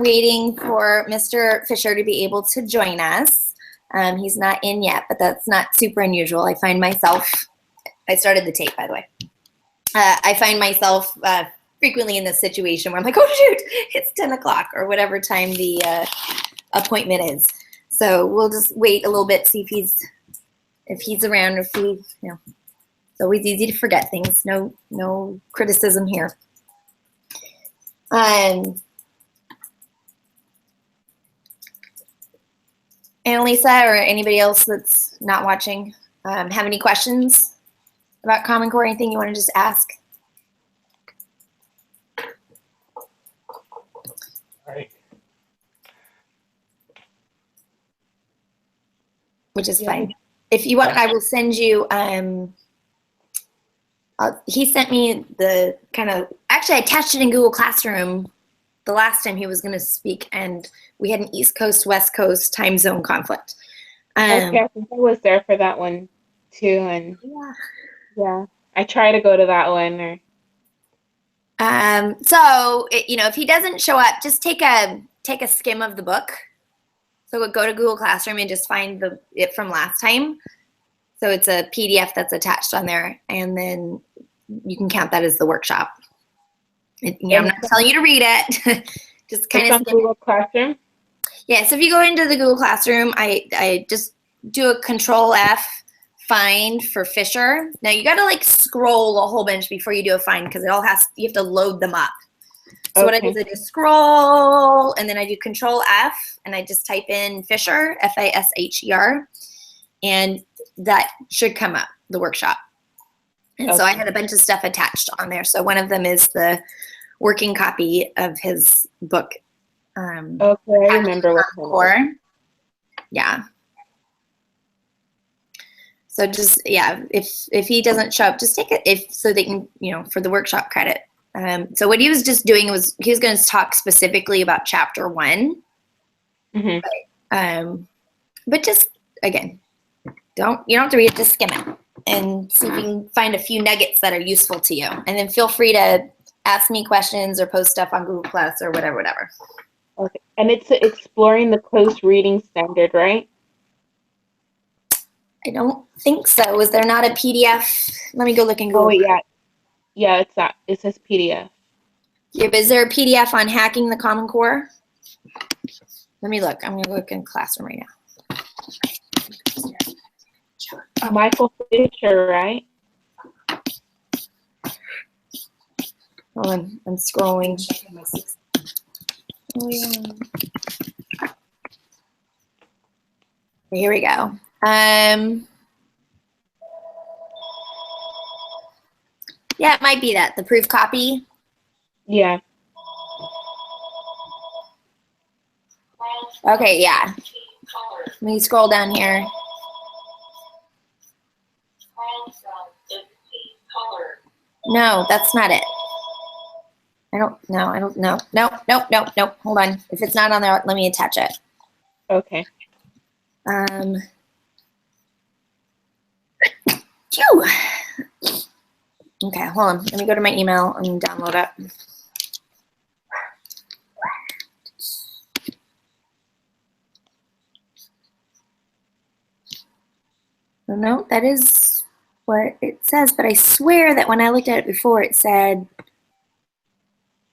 waiting for Mr. Fisher to be able to join us. He's not in yet, but that's not super unusual. I find myself, I started the tape, by the way. I find myself frequently in this situation where I'm like, oh shoot, it's 10 o'clock or whatever time the appointment is. So we'll just wait a little bit, see if he's around, or if he, it's always easy to forget things. No criticism here. Annalisa or anybody else that's not watching, have any questions about Common Core? Anything you want to just ask? All right. Which is fine. If you want, I will send you, he sent me the kind of, actually I attached it in Google Classroom the last time he was going to speak, and we had an East Coast, West Coast time zone conflict. Okay, I think I was there for that one too, and yeah, I try to go to that one. So if he doesn't show up, just take a skim of the book. So go to Google Classroom and just find it from last time. So it's a PDF that's attached on there, and then you can count that as the workshop. I'm not telling you to read it. Just kind of Google Classroom. Yeah, so if you go into the Google Classroom, I just do a Control F find for Fisher. Now you got to like scroll a whole bunch before you do a find, because you have to load them up. So what I do is I just scroll, and then I do Control F, and I just type in Fisher, F-A-S-H-E-R, and that should come up, the workshop. And so I had a bunch of stuff attached on there. So one of them is the working copy of his book. Okay, I remember what Core. Yeah. So just, if he doesn't show up, just take it so they can, for the workshop credit. So what he was just doing was he was going to talk specifically about chapter 1. Mm-hmm. But just, again, you don't have to read it, just skim it and see if you can find a few nuggets that are useful to you. And then feel free to ask me questions or post stuff on Google Plus or whatever. Okay, and it's exploring the close reading standard, right? I don't think so. Was there not a PDF? Let me go look in Google. Oh, yeah. Yeah, it's that. It says PDF. Yeah, but is there a PDF on hacking the Common Core? Let me look. I'm going to look in Classroom right now. Michael Fisher, right? Hold on. I'm scrolling. Oh, yeah. Here we go. Yeah, it might be that. The proof copy. Yeah. Okay, yeah. Let me scroll down here. No, that's not it. I don't know. Nope. Hold on. If it's not on there, let me attach it. Okay. Phew. Okay, hold on. Let me go to my email and download it. No, that is what it says, but I swear that when I looked at it before, it said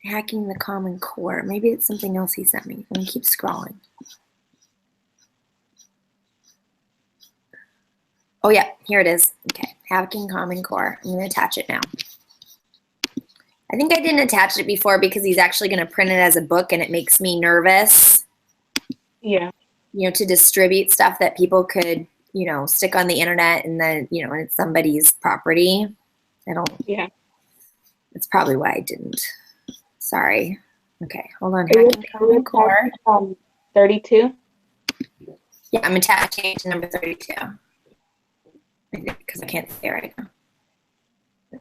hacking the Common Core. Maybe it's something else he sent me. Let me keep scrolling. Oh yeah, here it is. Okay, hacking Common Core. I'm gonna attach it now. I think I didn't attach it before because he's actually gonna print it as a book, and it makes me nervous. Yeah. To distribute stuff that people could, stick on the internet, and then, and it's somebody's property. Yeah. That's probably why I didn't. Sorry. Okay, hold on. Hacking Common Core. 32? Yeah, I'm attaching it to number 32. Because I can't say it right now.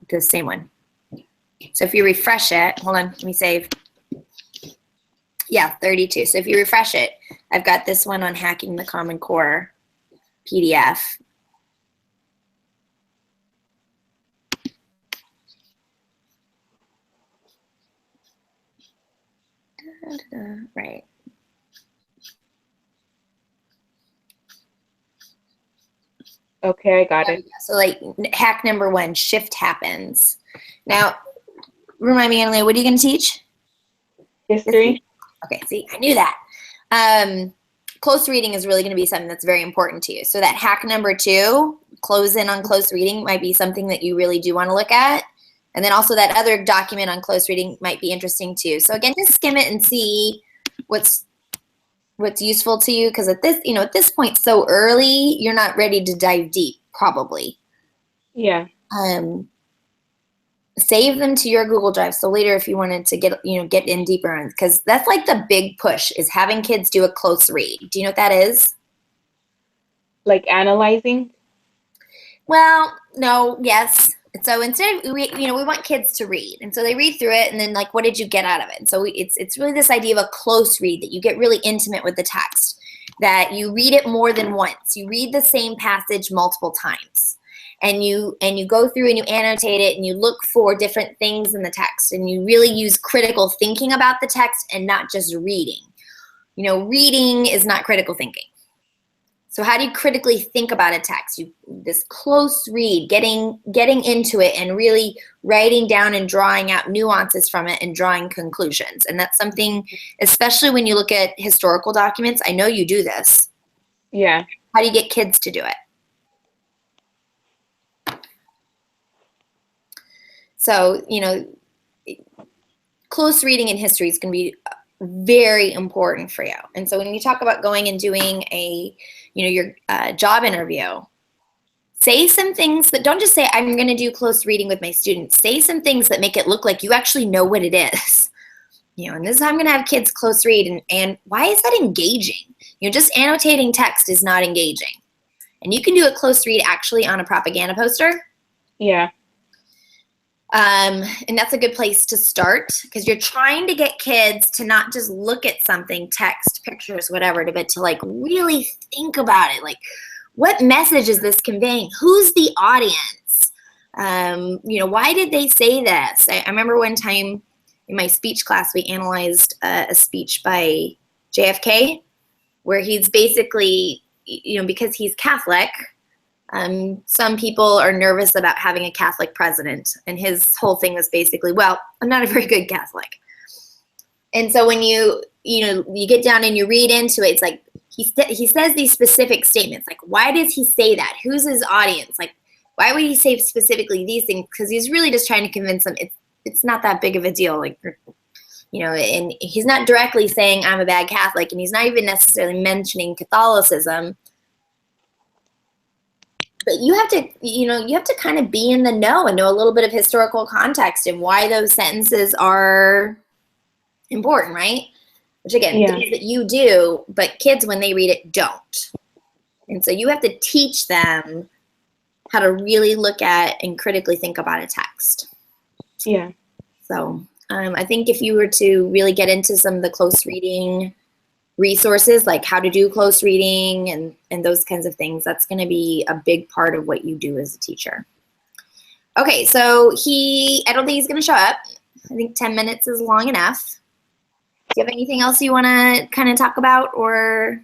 The same one. So if you refresh it, hold on, let me save. Yeah, 32. So if you refresh it, I've got this one on hacking the Common Core PDF. Right. Okay, I got it. So like hack number 1, shift happens. Now, remind me, Emily, what are you going to teach? History. Okay, see, I knew that. Close reading is really going to be something that's very important to you. So that hack number 2, close in on close reading, might be something that you really do want to look at. And then also that other document on close reading might be interesting too. So again, just skim it and see what's useful to you, because at this point so early, you're not ready to dive deep, probably. Yeah. Save them to your Google Drive, so later if you wanted to get in deeper, because that's like the big push, is having kids do a close read. Do you know what that is? Like analyzing? Well, no, yes. So instead of, we want kids to read, and so they read through it, and then like, what did you get out of it? And so it's really this idea of a close read, that you get really intimate with the text, that you read it more than once. You read the same passage multiple times, and you go through and you annotate it, and you look for different things in the text, and you really use critical thinking about the text and not just reading. Reading is not critical thinking. So how do you critically think about a text? This close read, getting into it and really writing down and drawing out nuances from it and drawing conclusions. And that's something, especially when you look at historical documents, I know you do this. Yeah. How do you get kids to do it? So, close reading in history is going to be very important for you. And so when you talk about going and doing your job interview, say some things that don't just say, I'm going to do close reading with my students. Say some things that make it look like you actually know what it is. And this is how I'm going to have kids close read. And why is that engaging? Just annotating text is not engaging. And you can do a close read actually on a propaganda poster. Yeah. And that's a good place to start, because you're trying to get kids to not just look at something, text, pictures, whatever, but to like really think about it. Like, what message is this conveying? Who's the audience? Why did they say this? I remember one time in my speech class, we analyzed a speech by JFK, where he's basically, because he's Catholic, some people are nervous about having a Catholic president, and his whole thing was basically, well, I'm not a very good Catholic. And so when you get down and you read into it, it's like he says these specific statements, like, why does he say that? Who's his audience? Like, why would he say specifically these things? Because he's really just trying to convince them it's not that big of a deal. Like, and he's not directly saying I'm a bad Catholic, and he's not even necessarily mentioning Catholicism. But you have to kind of be in the know and know a little bit of historical context and why those sentences are important, right? Which again, things that you do, but kids, when they read it, don't. And so you have to teach them how to really look at and critically think about a text. Yeah. So I think if you were to really get into some of the close reading resources, like how to do close reading and those kinds of things, that's going to be a big part of what you do as a teacher. Okay, so I don't think he's going to show up. I think 10 minutes is long enough. Do you have anything else you want to kind of talk about, or?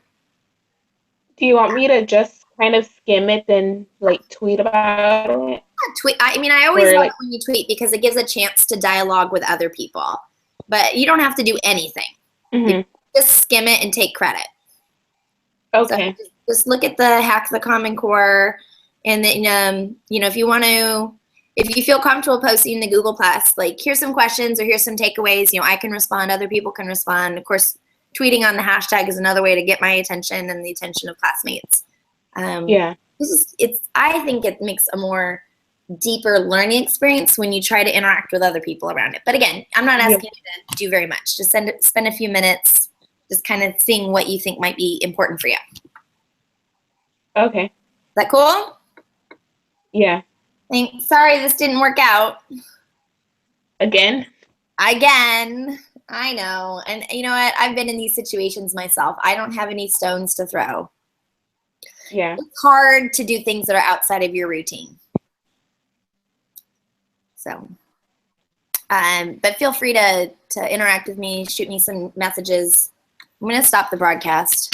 Do you want me to just kind of skim it and like tweet about it? Tweet. I always like when you tweet, because it gives a chance to dialogue with other people, but you don't have to do anything. Mm-hmm. Just skim it and take credit. Okay. So just look at the Hack the Common Core, and then if you feel comfortable posting in the Google Plus, like, here's some questions or here's some takeaways. I can respond. Other people can respond. Of course, tweeting on the hashtag is another way to get my attention and the attention of classmates. I think it makes a more deeper learning experience when you try to interact with other people around it. But again, I'm not asking you to do very much. Just spend a few minutes just kind of seeing what you think might be important for you. Okay. Is that cool? Yeah. Sorry this didn't work out. Again? I know. And you know what? I've been in these situations myself. I don't have any stones to throw. Yeah. It's hard to do things that are outside of your routine. So, but feel free to to interact with me, shoot me some messages. I'm going to stop the broadcast.